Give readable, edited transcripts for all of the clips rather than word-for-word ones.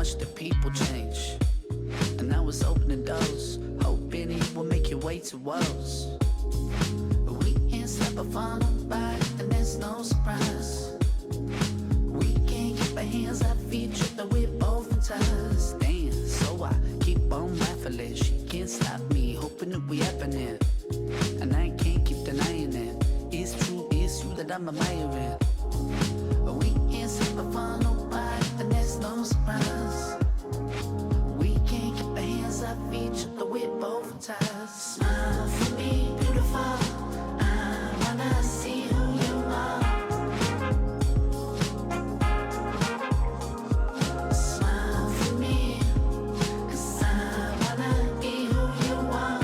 much the people change. And I was opening doors, hoping it would make your way to us. But we can't stop or follow nobody, and there's no surprise. We can't keep our hands, our feet tripping, we're both in ties. Damn, so I keep on baffling. She can't stop me, hoping that we happening. And I can't keep denying it. It's true that I'm admiring. But we can't stop or follow nobody, and there's no surprise. We can't keep our hands, our feet tripping, we're both in ties. Smile for me, beautiful. I wanna see who you are. Smile for me, 'cause I wanna be who you are.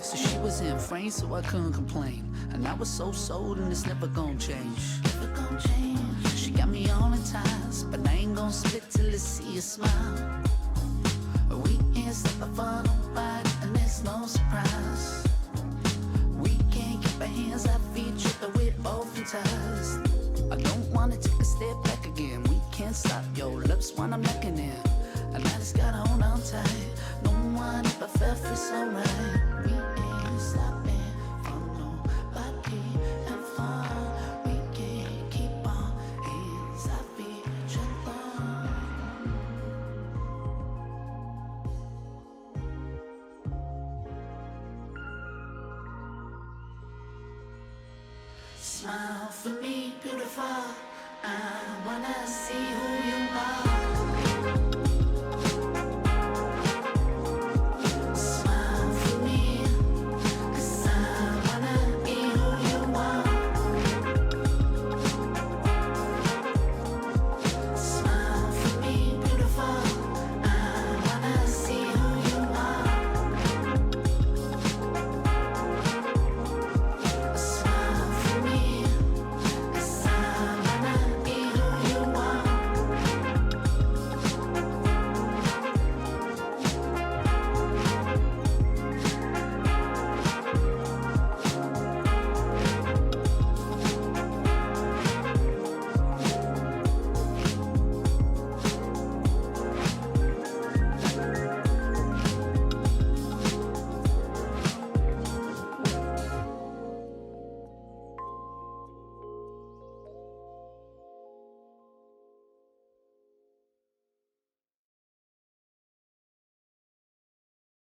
So she was in frame, so I couldn't complain. And I was so sold, and it's never gonna change. Never gonna change. She got me all in ties, but I ain't gonna split till I see you smile. We can't stop or follow nobody, and there's no surprise. We can't keep our hands, our feet tripping, we're both in ties. I don't wanna take a step back again. We can't stop your lips when I'm looking in, and I just gotta hold on tight. No one ever felt free so right. We ain't stopping from nobody and fun. We can't keep our hands, our feet tripping. Smile for me, beautiful. I wanna see who you are.